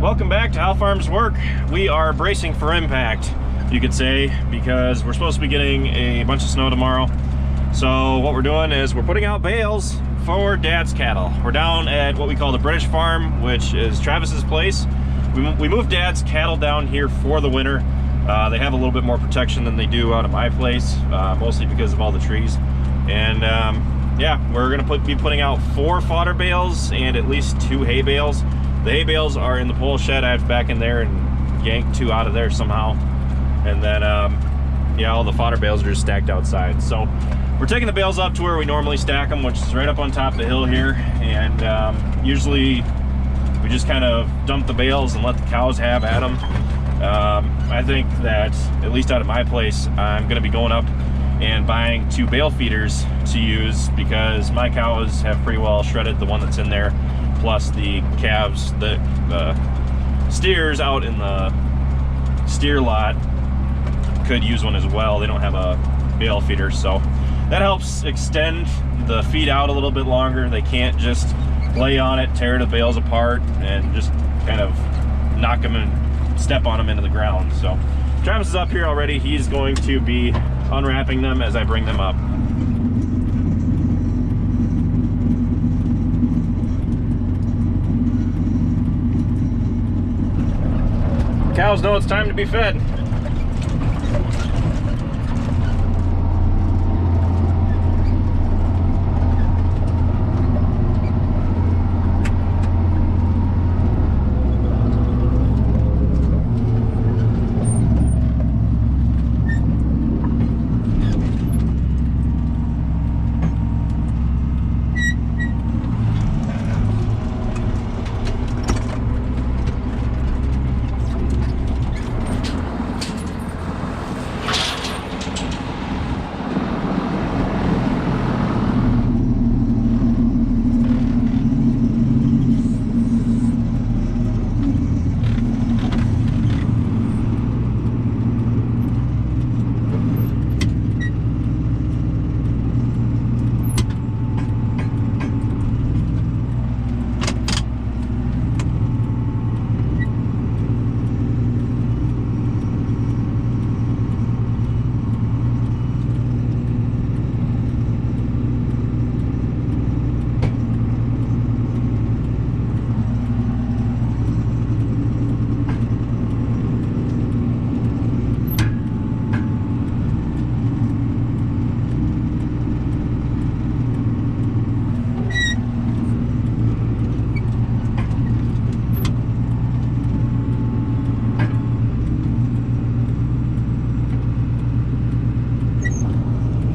Welcome back to How Farms Work. We are bracing for impact, you could say, because we're supposed to be getting a bunch of snow tomorrow. So what we're doing is we're putting out bales for Dad's cattle. We're down at what we call the British farm, which is Travis's place. We moved Dad's cattle down here for the winter. They have a little bit more protection than they do out at my place, mostly because of all the trees. And yeah, we're gonna be putting out 4 fodder bales and at least 2 hay bales. The hay bales are in the pole shed. I have to back in there and yank 2 out of there somehow. And then, yeah, all the fodder bales are just stacked outside. So we're taking the bales up to where we normally stack them, which is right up on top of the hill here. And usually we just kind of dump the bales and let the cows have at them. I think that, at least out of my place, I'm gonna be going up and buying 2 bale feeders to use because my cows have pretty well shredded the one that's in there. Plus the calves, the steers out in the steer lot could use one as well. They don't have a bale feeder, so that helps extend the feed out a little bit longer. They can't just lay on it, tear the bales apart, and just kind of knock them and step on them into the ground. So Travis is up here already. He's going to be unwrapping them as I bring them up. Cows know it's time to be fed.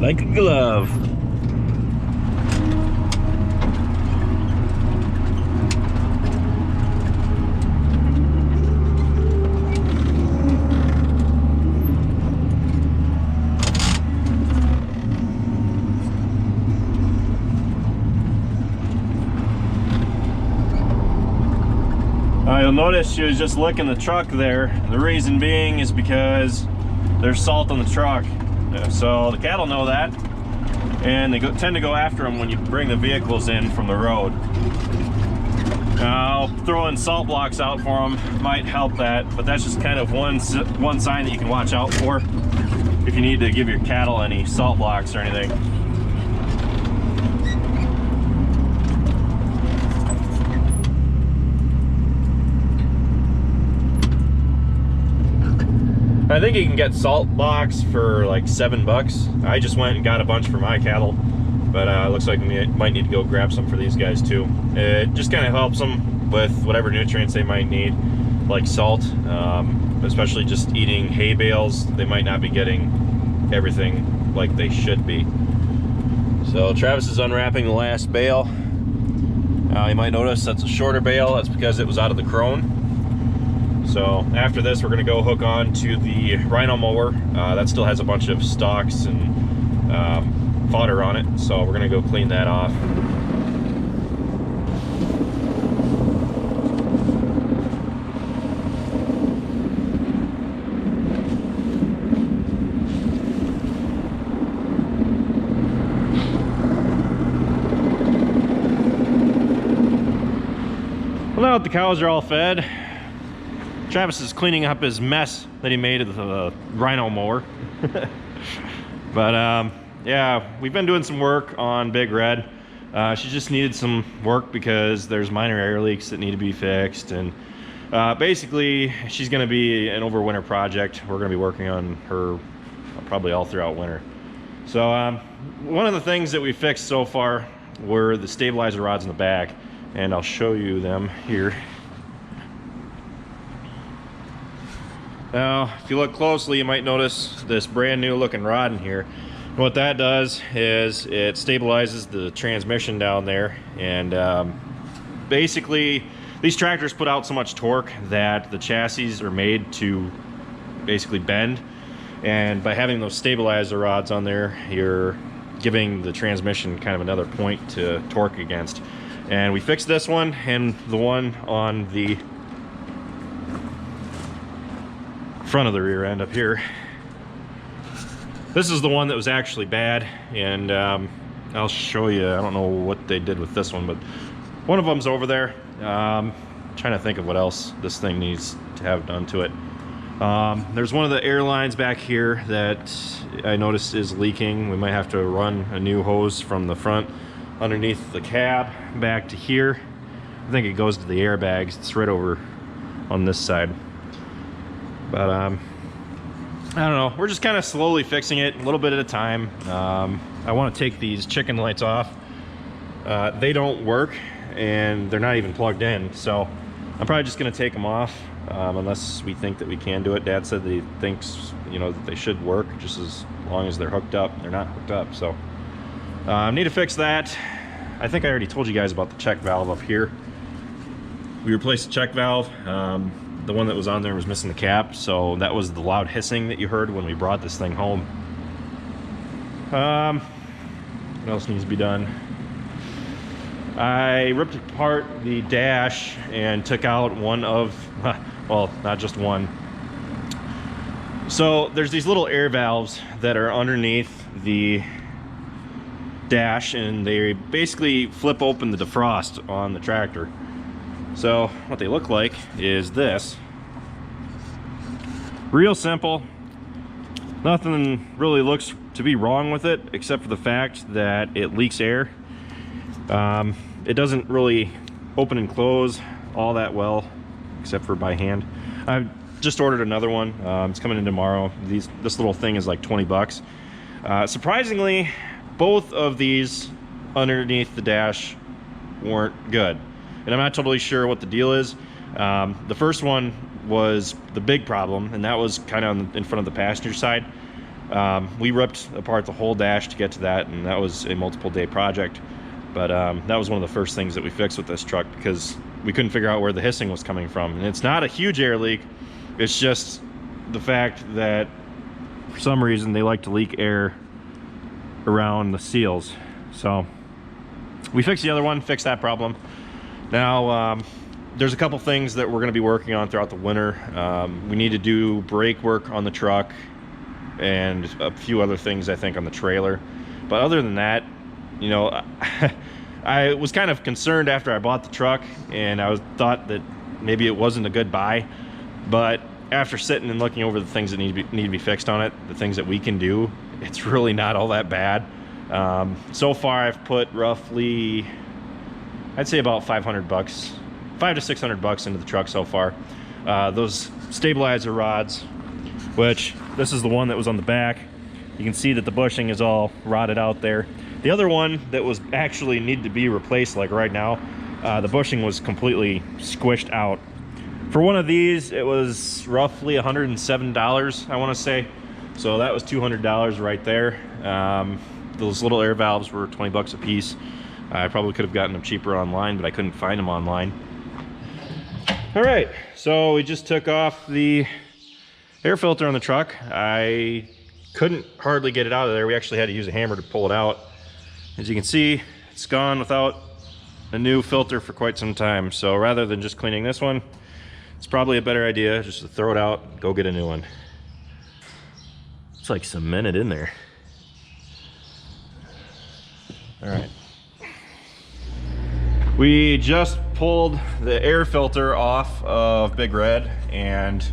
Like a glove. You'll notice she was just licking the truck there. The reason being is because there's salt on the truck. So the cattle know that, and they tend to go after them when you bring the vehicles in from the road. Now, throwing salt blocks out for them might help that, but that's just kind of one sign that you can watch out for if you need to give your cattle any salt blocks or anything. I think you can get salt blocks for like $7. I just went and got a bunch for my cattle, but it looks like we might need to go grab some for these guys too. It just kind of helps them with whatever nutrients they might need, like salt, especially just eating hay bales. They might not be getting everything like they should be. So Travis is unwrapping the last bale. You might notice that's a shorter bale. That's because it was out of the crone. So after this, we're going to go hook on to the rhino mower. That still has a bunch of stalks and fodder on it, so we're going to go clean that off. Well, now that the cows are all fed, Travis is cleaning up his mess that he made of the rhino mower. But yeah, we've been doing some work on Big Red. She just needed some work because there's minor air leaks that need to be fixed, and basically she's going to be an overwinter project. We're going to be working on her probably all throughout winter. So one of the things that we fixed so far were the stabilizer rods in the back, and I'll show you them here. Now, if you look closely, you might notice this brand new looking rod in here. And what that does is it stabilizes the transmission down there, and basically these tractors put out so much torque that the chassis are made to basically bend, and by having those stabilizer rods on there, you're giving the transmission kind of another point to torque against. And we fixed this one and the one on the front of the rear end up here. This is the one that was actually bad, and I'll show you. I don't know what they did with this one, but one of them's over there. Trying to think of what else this thing needs to have done to it. There's one of the air lines back here that I noticed is leaking. We might have to run a new hose from the front underneath the cab back to here. I think it goes to the airbags. It's right over on this side. But I don't know, we're just kind of slowly fixing it a little bit at a time. I want to take these chicken lights off. They don't work, and they're not even plugged in, so I'm probably just going to take them off unless we think that we can do it. Dad said that he thinks, you know, that they should work just as long as they're hooked up. They're not hooked up, so I need to fix that. I think I already told you guys about the check valve up here. We replaced the check valve. The one that was on there was missing the cap, so that was the loud hissing that you heard when we brought this thing home. What else needs to be done? I ripped apart the dash and took out one of, well, not just one. So there's these little air valves that are underneath the dash, and they basically flip open the defrost on the tractor. So what they look like is this. Real simple. Nothing really looks to be wrong with it, except for the fact that it leaks air. It doesn't really open and close all that well, except for by hand. I've just ordered another one. It's coming in tomorrow. This little thing is like 20 bucks. Surprisingly, both of these underneath the dash weren't good. And I'm not totally sure what the deal is. The first one was the big problem, and that was kind of in front of the passenger side. We ripped apart the whole dash to get to that, and that was a multiple day project. But that was one of the first things that we fixed with this truck, because we couldn't figure out where the hissing was coming from. And it's not a huge air leak. It's just the fact that for some reason they like to leak air around the seals. So we fixed the other one, fixed that problem. Now, there's a couple things that we're going to be working on throughout the winter. We need to do brake work on the truck and a few other things, I think, on the trailer. But other than that, you know, I was kind of concerned after I bought the truck, and I thought that maybe it wasn't a good buy. But after sitting and looking over the things that need to be fixed on it, the things that we can do, it's really not all that bad. So far, I've put roughly, I'd say about 500 bucks, 500 to 600 bucks into the truck so far. Those stabilizer rods, which this is the one that was on the back. You can see that the bushing is all rotted out there. The other one that was actually needed to be replaced, like right now, the bushing was completely squished out. For one of these, it was roughly $107, I want to say. So that was $200 right there. Those little air valves were 20 bucks a piece. I probably could have gotten them cheaper online, but I couldn't find them online. All right, so we just took off the air filter on the truck. I couldn't hardly get it out of there. We actually had to use a hammer to pull it out. As you can see, it's gone without a new filter for quite some time. So rather than just cleaning this one, it's probably a better idea just to throw it out, go get a new one. It's like cemented in there. All right. We just pulled the air filter off of Big Red, and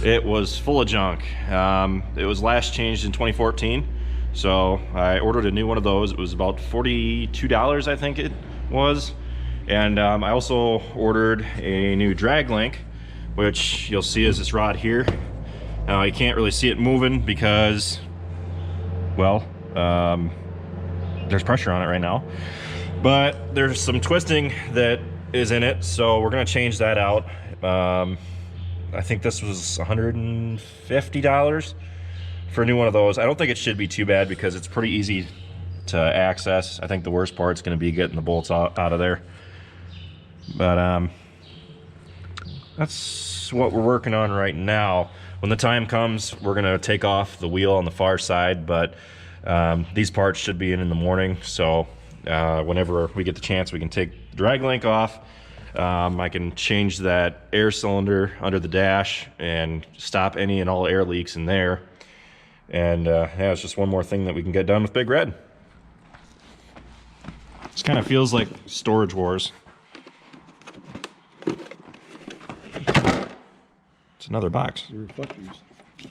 it was full of junk. It was last changed in 2014, so I ordered a new one of those. It was about $42, I think it was. And I also ordered a new drag link, which you'll see is this rod here. Now you can't really see it moving because, well, there's pressure on it right now, but there's some twisting that is in it, so we're gonna change that out. I think this was $150 for a new one of those. I don't think it should be too bad because it's pretty easy to access. I think the worst part's gonna be getting the bolts out of there. But that's what we're working on right now. When the time comes, we're gonna take off the wheel on the far side, but these parts should be in the morning, so whenever we get the chance, we can take the drag link off. I can change that air cylinder under the dash and stop any and all air leaks in there. And yeah, it's just one more thing that we can get done with Big Red. This kind of feels like Storage Wars. It's another box. The reflectors.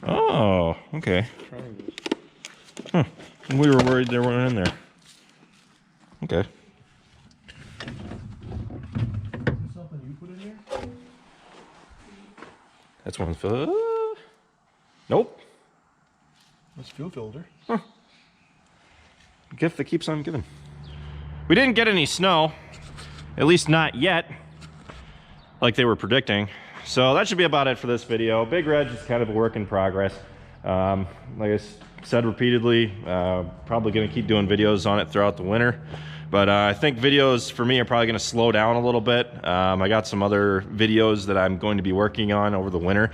Oh, okay. Triangles. Huh. We were worried they weren't in there. Okay. Something you put in there? That's one for. Nope. That's fuel filter. Huh. Gift that keeps on giving. We didn't get any snow, at least not yet, like they were predicting. So that should be about it for this video. Big Red's just kind of a work in progress. Like I said repeatedly, probably gonna keep doing videos on it throughout the winter. But I think videos for me are probably gonna slow down a little bit. I got some other videos that I'm going to be working on over the winter.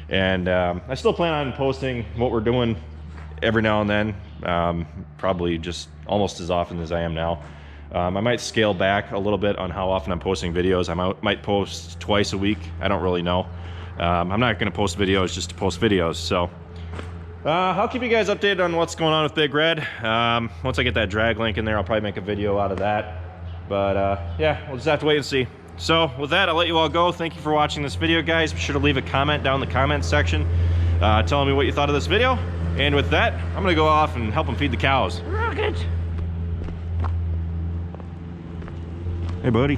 And I still plan on posting what we're doing every now and then. Probably just almost as often as I am now. I might scale back a little bit on how often I'm posting videos. I might post twice a week. I don't really know. I'm not gonna post videos just to post videos. So I'll keep you guys updated on what's going on with Big Red. Once I get that drag link in there, I'll probably make a video out of that. But yeah, we'll just have to wait and see. So with that, I'll let you all go. Thank you for watching this video, guys. Be sure to leave a comment down in the comment section telling me what you thought of this video. And with that, I'm gonna go off and help them feed the cows. Rocket! Hey, buddy.